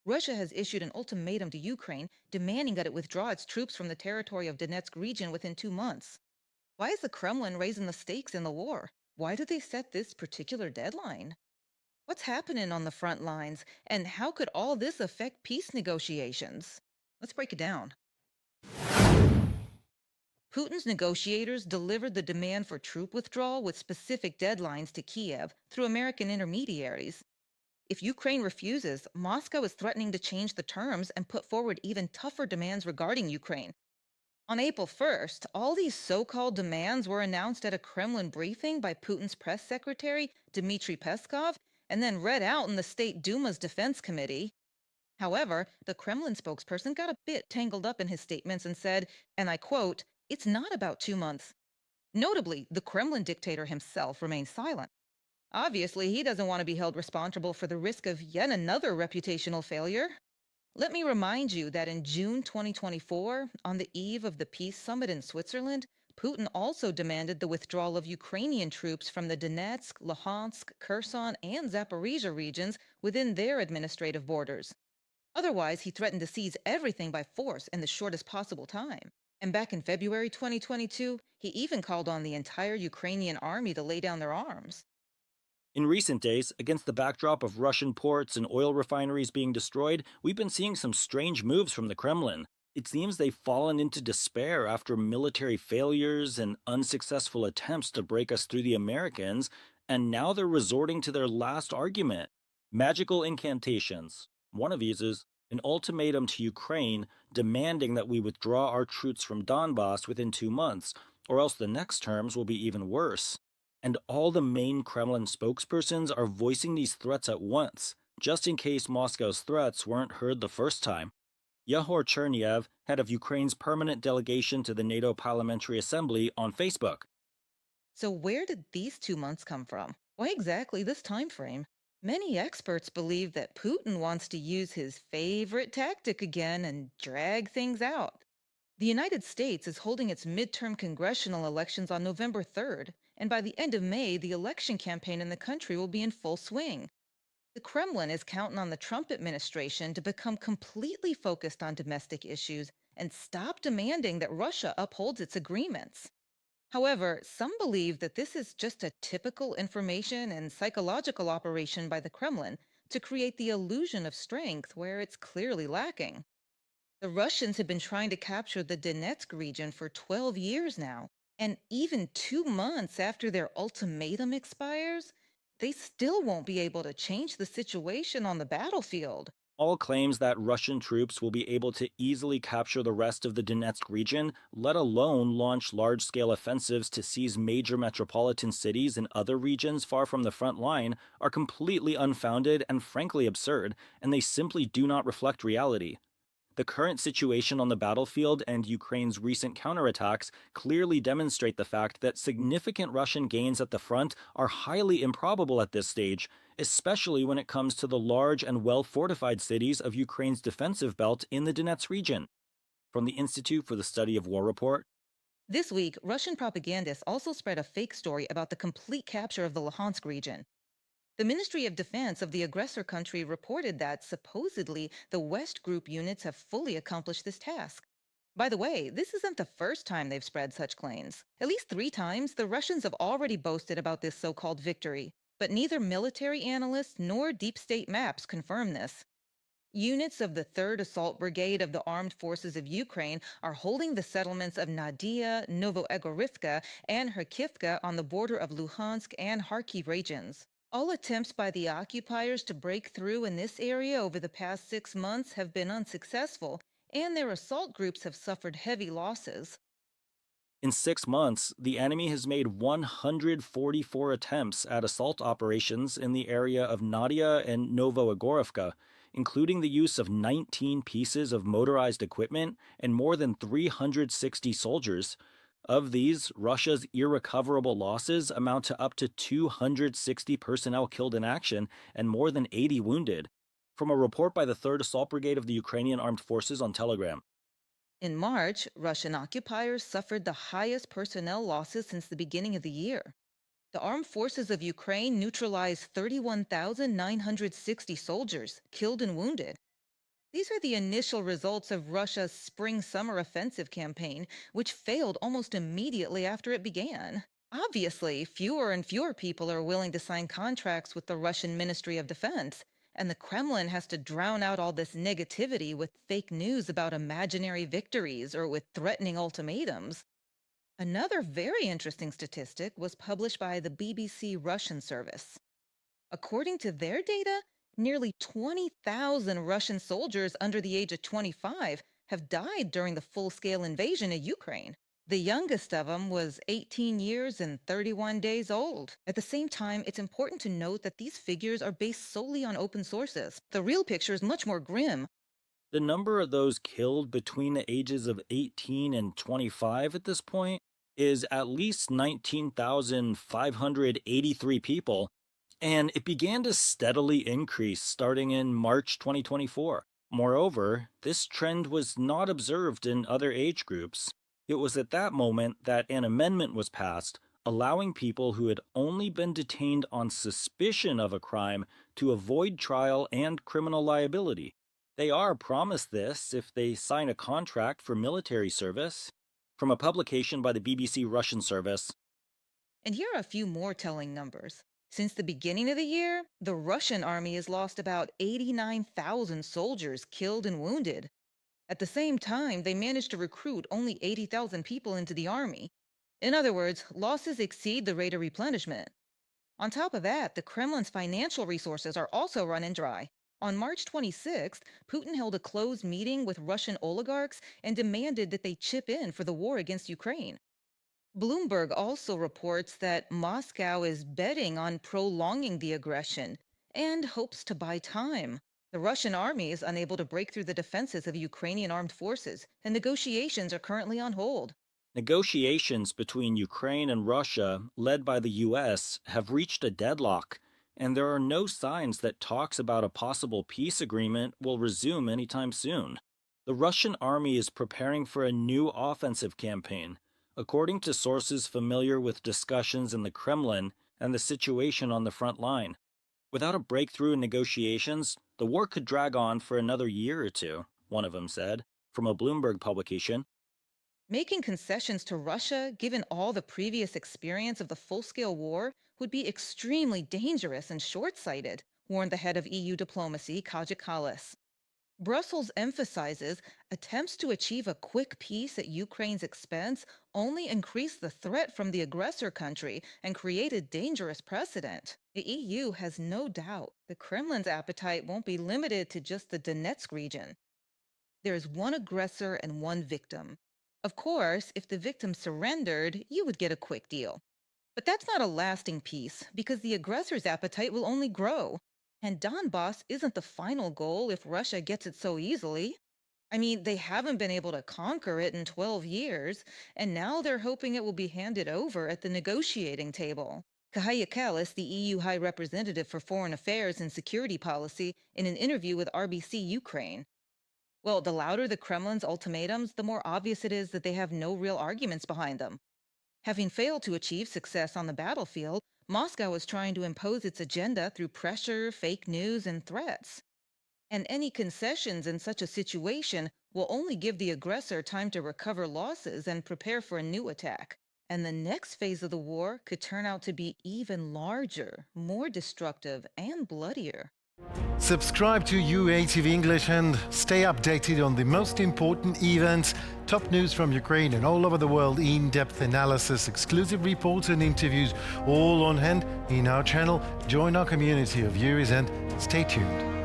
Russia has issued an ultimatum to Ukraine demanding that it withdraw its troops from the territory of Donetsk region within 2 months. Why is the Kremlin raising the stakes in the war? Why do they set this particular deadline? What's happening on the front lines, and how could all this affect peace negotiations? Let's break it down. Putin's negotiators delivered the demand for troop withdrawal with specific deadlines to Kiev through American intermediaries. If Ukraine refuses, Moscow is threatening to change the terms and put forward even tougher demands regarding Ukraine. On April 1st, all these so called demands were announced at a Kremlin briefing by Putin's press secretary, Dmitry Peskov, and then read out in the State Duma's Defense Committee. However, the Kremlin spokesperson got a bit tangled up in his statements and said, and I quote, "It's not about 2 months." Notably, the Kremlin dictator himself remained silent. Obviously, he doesn't want to be held responsible for the risk of yet another reputational failure. Let me remind you that in June 2024, on the eve of the peace summit in Switzerland, Putin also demanded the withdrawal of Ukrainian troops from the Donetsk, Luhansk, Kherson, and Zaporizhia regions within their administrative borders. Otherwise, he threatened to seize everything by force in the shortest possible time. And back in February 2022, he even called on the entire Ukrainian army to lay down their arms. In recent days, against the backdrop of Russian ports and oil refineries being destroyed, we've been seeing some strange moves from the Kremlin. It seems they've fallen into despair after military failures and unsuccessful attempts to break us through the Americans, and now they're resorting to their last argument: magical incantations. One of these is an ultimatum to Ukraine demanding that we withdraw our troops from Donbas within 2 months, or else the next terms will be even worse. And all the main Kremlin spokespersons are voicing these threats at once, just in case Moscow's threats weren't heard the first time. Yahor Chernyev, head of Ukraine's permanent delegation to the NATO Parliamentary Assembly, on Facebook. So, where did these 2 months come from? Why exactly this time frame? Many experts believe that Putin wants to use his favorite tactic again and drag things out. The United States is holding its midterm congressional elections on November 3rd, and by the end of May, the election campaign in the country will be in full swing. The Kremlin is counting on the Trump administration to become completely focused on domestic issues and stop demanding that Russia upholds its agreements. However, some believe that this is just a typical information and psychological operation by the Kremlin to create the illusion of strength where it's clearly lacking. The Russians have been trying to capture the Donetsk region for 12 years now, and even 2 months after their ultimatum expires, they still won't be able to change the situation on the battlefield. All claims that Russian troops will be able to easily capture the rest of the Donetsk region, let alone launch large scale offensives to seize major metropolitan cities in other regions far from the front line, are completely unfounded and frankly absurd, and they simply do not reflect reality. The current situation on the battlefield and Ukraine's recent counterattacks clearly demonstrate the fact that significant Russian gains at the front are highly improbable at this stage, especially when it comes to the large and well fortified cities of Ukraine's defensive belt in the Donetsk region. From the Institute for the Study of War report. This week, Russian propagandists also spread a fake story about the complete capture of the Luhansk region. The Ministry of Defense of the aggressor country reported that supposedly the West Group units have fully accomplished this task. By the way, this isn't the first time they've spread such claims. At least 3 times, the Russians have already boasted about this so called victory, but neither military analysts nor deep state maps confirm this. Units of the 3rd Assault Brigade of the Armed Forces of Ukraine are holding the settlements of Nadia, Novoegorivka, and Kharkivka on the border of Luhansk and Kharkiv regions. All attempts by the occupiers to break through in this area over the past 6 months have been unsuccessful, and their assault groups have suffered heavy losses. In 6 months, the enemy has made 144 attempts at assault operations in the area of Nadia and Novoegorivka, including the use of 19 pieces of motorized equipment and more than 360 soldiers. Of these, Russia's irrecoverable losses amount to up to 260 personnel killed in action and more than 80 wounded. From a report by the 3rd Assault Brigade of the Ukrainian Armed Forces on Telegram. In March, Russian occupiers suffered the highest personnel losses since the beginning of the year. The armed forces of Ukraine neutralized 31,960 soldiers, killed and wounded. These are the initial results of Russia's spring summer offensive campaign, which failed almost immediately after it began. Obviously, fewer and fewer people are willing to sign contracts with the Russian Ministry of Defense, and the Kremlin has to drown out all this negativity with fake news about imaginary victories or with threatening ultimatums. Another very interesting statistic was published by the BBC Russian service. According to their data, nearly 20,000 Russian soldiers under the age of 25 have died during the full scale invasion of Ukraine. The youngest of them was 18 years and 31 days old. At the same time, it's important to note that these figures are based solely on open sources. The real picture is much more grim. The number of those killed between the ages of 18 and 25 at this point is at least 19,583 people, and it began to steadily increase starting in March 2024. Moreover, this trend was not observed in other age groups. It was at that moment that an amendment was passed allowing people who had only been detained on suspicion of a crime to avoid trial and criminal liability. They are promised this if they sign a contract for military service. From a publication by the BBC Russian service, And here are a few more telling numbers. Since the beginning of the year, the Russian army has lost about 89,000 soldiers killed and wounded. At the same time, they managed to recruit only 80,000 people into the army. In other words, losses exceed the rate of replenishment. On top of that, the Kremlin's financial resources are also running dry. On March 26th, Putin held a closed meeting with Russian oligarchs and demanded that they chip in for the war against Ukraine. Bloomberg also reports that Moscow is betting on prolonging the aggression and hopes to buy time. The Russian army is unable to break through the defenses of Ukrainian armed forces, and negotiations are currently on hold. negotiations between Ukraine and Russia, led by the US, have reached a deadlock, and there are no signs that talks about a possible peace agreement will resume anytime soon. The Russian army is preparing for a new offensive campaign, according to sources familiar with discussions in the Kremlin and the situation on the front line. Without a breakthrough in negotiations, the war could drag on for another year or two, one of them said, from a Bloomberg publication. Making concessions to Russia, given all the previous experience of the full scale war, would be extremely dangerous and short sighted, warned the head of EU diplomacy, Kaja Kallas. Brussels emphasizes attempts to achieve a quick peace at Ukraine's expense only increase the threat from the aggressor country and create a dangerous precedent. The EU has no doubt the Kremlin's appetite won't be limited to just the Donetsk region. There is one aggressor and one victim. Of course, if the victim surrendered, you would get a quick deal. But that's not a lasting peace because the aggressor's appetite will only grow. And Donbas isn't the final goal if Russia gets it so easily. I mean, they haven't been able to conquer it in 12 years, and now they're hoping it will be handed over at the negotiating table. Kaja Kallas, the EU High Representative for Foreign Affairs and Security Policy, in an interview with RBC Ukraine. Well, the louder the Kremlin's ultimatums, the more obvious it is that they have no real arguments behind them. Having failed to achieve success on the battlefield, Moscow is trying to impose its agenda through pressure, fake news, and threats. And any concessions in such a situation will only give the aggressor time to recover losses and prepare for a new attack. And the next phase of the war could turn out to be even larger, more destructive, and bloodier. Subscribe to UATV English and stay updated on the most important events, top news from Ukraine and all over the world, in-depth analysis, exclusive reports and interviews, all on hand in our channel. Join our community of viewers and stay tuned.